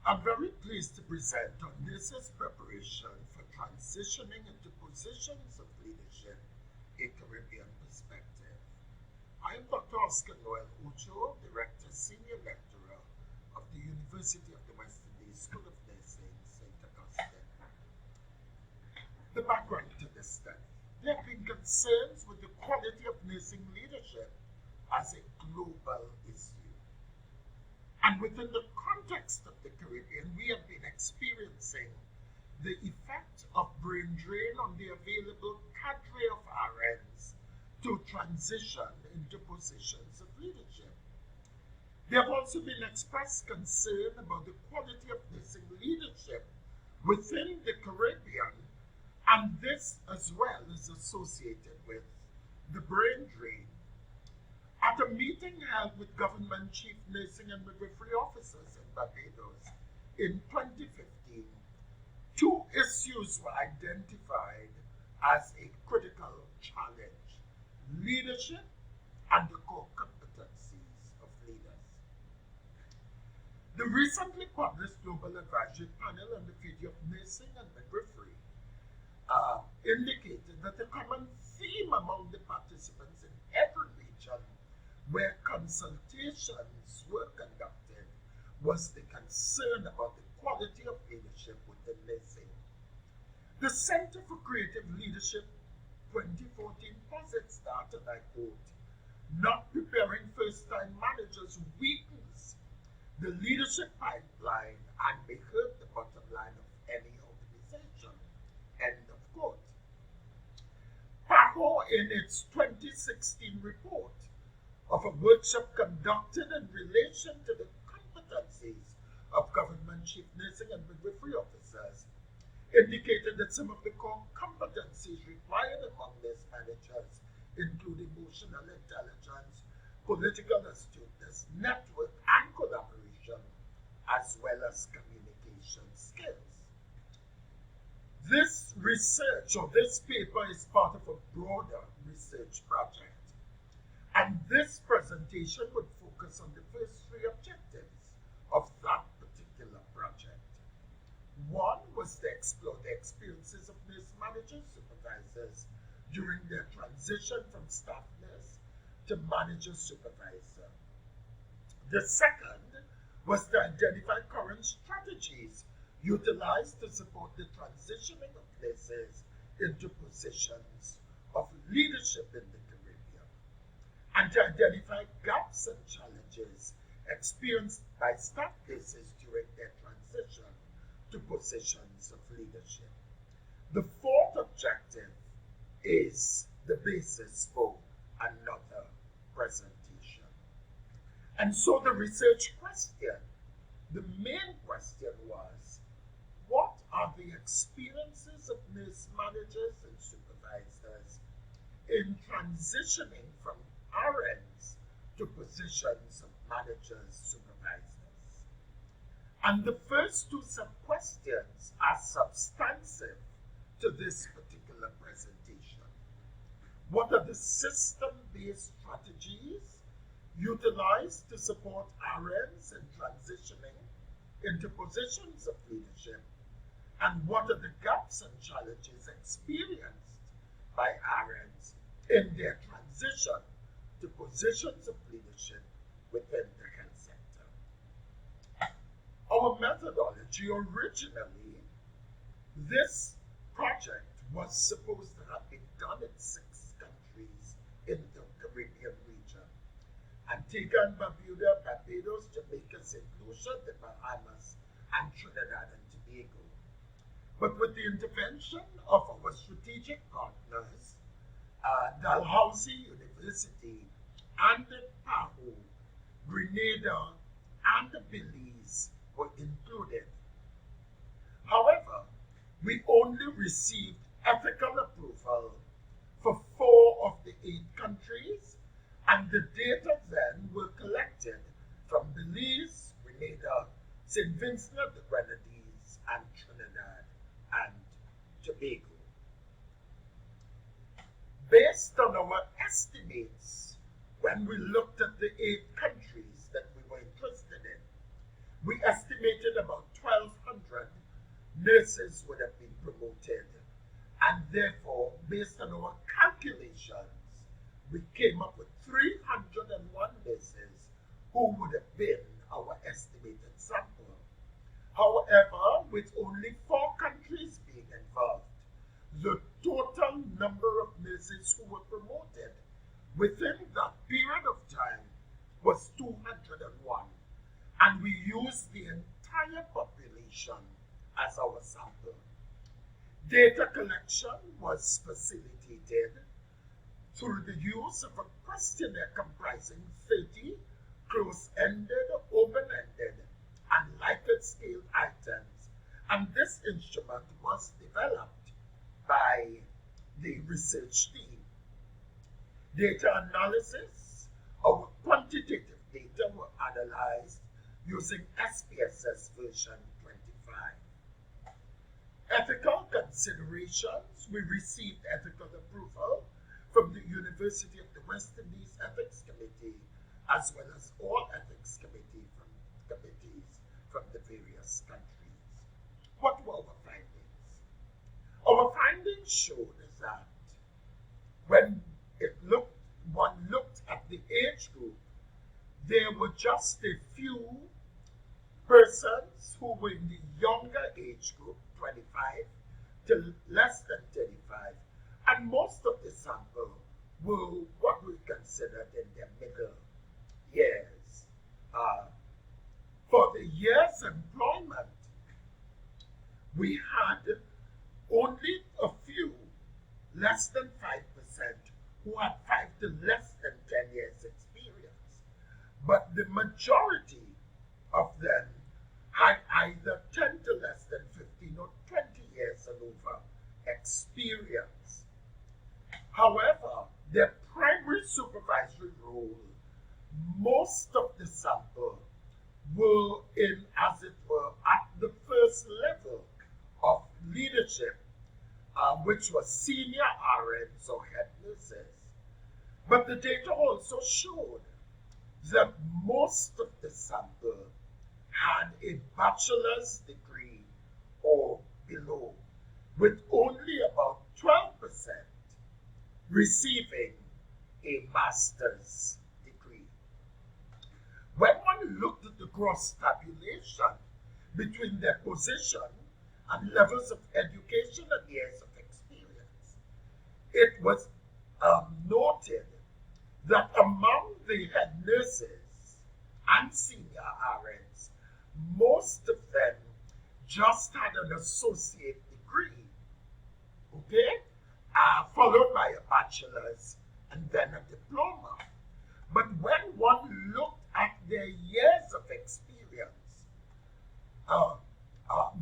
I'm very pleased to present on NISA's preparation for transitioning into positions of leadership in Caribbean perspective. I am Dr. Oascar Noel Ocho, Director, Senior Lecturer of the University of the West Indies School of Nursing, St. Augustine. The background to this study. There have been concerns with the quality of nursing leadership as a global issue. And within the context of the Caribbean, we have been experiencing the effect of brain drain on the available cadre of RNs to transition into positions of leadership. There have also been expressed concern about the quality of nursing leadership within the Caribbean, and this as well is associated with the brain drain. At a meeting held with government chief nursing and midwifery officers in Barbados in 2015, two issues were identified as a critical challenge: leadership and the core competencies of leaders. The recently published Global Advisory Panel on the Future of Nursing and Midwifery indicated that the common theme among the participants in every region where consultations were conducted was the concern about the quality of leadership within nursing. The Center for Creative Leadership 2014 posits that, and I quote, "Not preparing first-time managers weakens the leadership pipeline and may hurt the bottom line of any organization." End of quote. PAHO, in its 2016 report of a workshop conducted in relation to the competencies of government chief nursing and midwifery officers, indicated that some of the core competencies required among nurse managers include emotional intelligence, political astuteness, network and collaboration, as well as communication skills. This research, or this paper, is part of a broader research project. And this presentation would focus on the first three objectives of that particular project. One was to explore the experiences of nurse managers, supervisors during their transition from staff nurse to manager supervisor. The second was to identify current strategies utilized to support the transitioning of nurses into positions of leadership in the Caribbean, and to identify gaps and challenges experienced by staff nurses during their transition to positions of leadership. The fourth objective is the basis for another presentation. And so the research question, the main question was, what are the experiences of nurse managers and supervisors in transitioning from RNs to positions of managers, supervisors? And the first two sub-questions are substantive to this particular presentation. What are the system-based strategies utilized to support RNs in transitioning into positions of leadership? And what are the gaps and challenges experienced by RNs in their transition to positions of leadership within the health sector? Our methodology, originally, this project was supposed to have been done in 6 countries in the Caribbean region: Antigua and Barbuda, Barbados, Jamaica, St. Lucia, the Bahamas, and Trinidad and Tobago. But with the intervention of our strategic partners, Dalhousie University and PAHO, Grenada, and Belize were included. However, we only received ethical approval for 4 of the 8 countries, and the data then were collected from Belize, Grenada, St. Vincent and the Grenadines, and Trinidad and Tobago. Based on our estimates, when we looked at the 8 countries that we were interested in, we estimated about nurses would have been promoted. And therefore, based on our calculations, we came up with 301 nurses who would have been our estimated sample. However, with only 4 countries being involved, the total number of nurses who were promoted within that period of time was 201, and we used the entire population as our sample. Data collection was facilitated through the use of a questionnaire comprising 30 close-ended, open-ended, and Likert scale items, and this instrument was developed by the research team. Data analysis, our quantitative data were analyzed using SPSS version 25. Ethical considerations, we received ethical approval from the University of the West Indies Ethics Committee, as well as all ethics committees from the various countries. What were our findings? Our findings showed that when one looked at the age group, there were just a few persons who were in the younger age group, 25 to less than 35, and most of the sample were what we considered in their middle years. For the year's employment, we had only a few, less than 5%, who had 5 to less than 10 years experience. But the majority of them had either 10 to less than 15 or 20 years and over experience. However, their primary supervisory role, most of the sample were in, as it were, at the first level of leadership, which was senior RNs or head nurses. But the data also showed that most of the sample had a bachelor's degree or below, with only about 12% receiving a master's degree. When one looked at the gross tabulation between their position and levels of education and years of experience, it was noted that among the head nurses and senior RNs, most of them just had an associate degree, okay, followed by a bachelor's and then a diploma. But when one looked at their years of experience,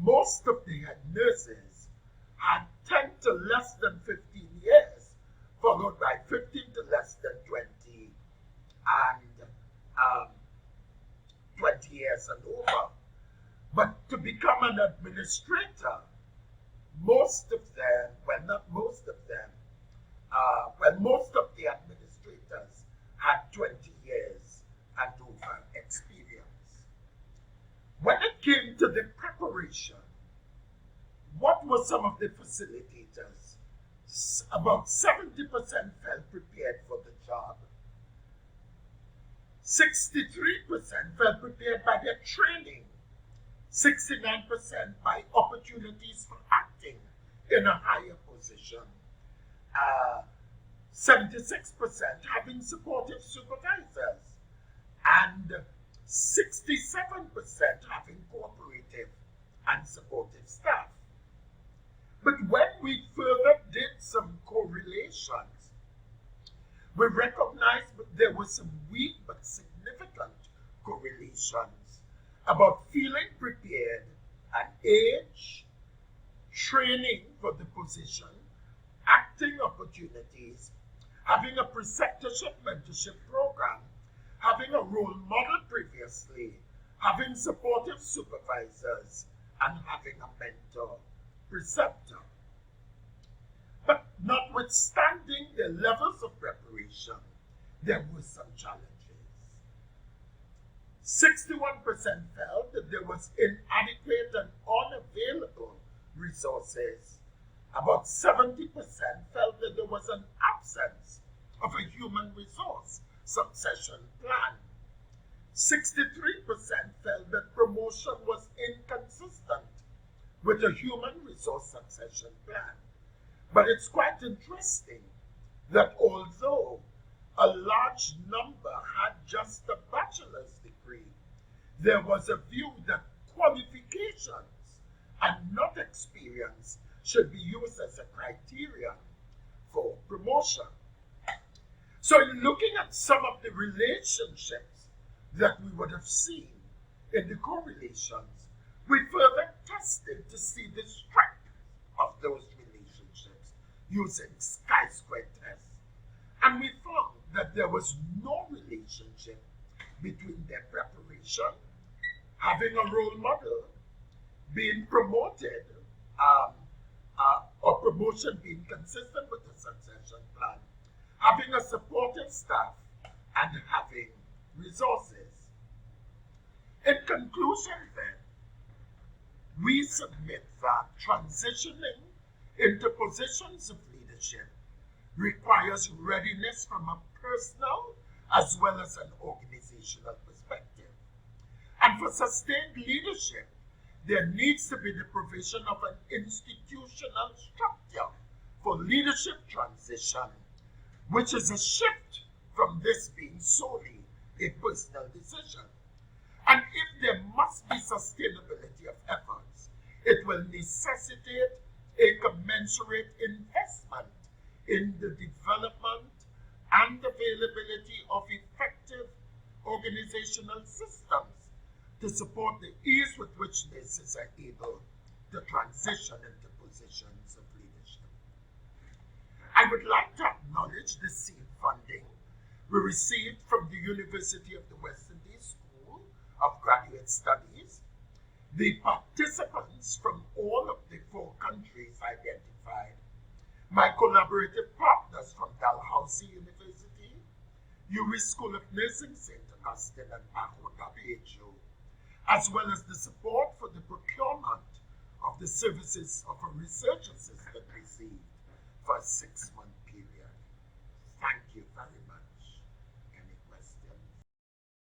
most of the head nurses had 10 to less than 15 years, followed by 15 to less than 20, and 20 years and over. But to become an administrator, most of them, well, not most of them, most of the administrators had 20 years and over experience. When it came to the preparation, what were some of the facilitators? About 70% felt prepared for the job. 63% felt prepared by their training. 69% by opportunities for acting in a higher position. 76% having supportive supervisors, and 67% having cooperative and supportive staff. But when we further did some correlations, we recognized that there were some weak but significant correlations about feeling prepared and age, training for the position, acting opportunities, having a preceptorship mentorship program, having a role model previously, having supportive supervisors, and having a mentor preceptor. But notwithstanding the levels of preparation, there were some challenges. 61% felt that there was inadequate and unavailable resources, about 70% felt that there was an absence of a human resource succession plan. 63% felt that promotion was inconsistent with a human resource succession plan. But it's quite interesting that although a large number had just a bachelor's degree, there was a view that qualifications and not experience should be used as a criterion for promotion. So in looking at some of the relationships that we would have seen in the correlations, we further tested to see the strength of those relationships using chi-square tests. And we found that there was no relationship between their preparation, having a role model, being promoted, or promotion being consistent with the succession plan, having a supportive staff, and having resources. In conclusion then, we submit that transitioning into positions of leadership requires readiness from a personal as well as an organizational perspective. And for sustained leadership, there needs to be the provision of an institutional structure for leadership transition, which is a shift from this being solely a personal decision. And if there must be sustainability of efforts, it will necessitate a commensurate investment in the development and availability of effective organizational systems to support the ease with which nurses are able to transition into positions of leadership. I would like to acknowledge the seed funding we received from the University of the West Indies School of Graduate Studies, the participants from all of the 4 countries identified, my collaborative partners from Dalhousie University, UWI School of Nursing St. Augustine and Paco WHO, as well as the support for the procurement of the services of a research assistant received for a 6-month period. Thank you very much.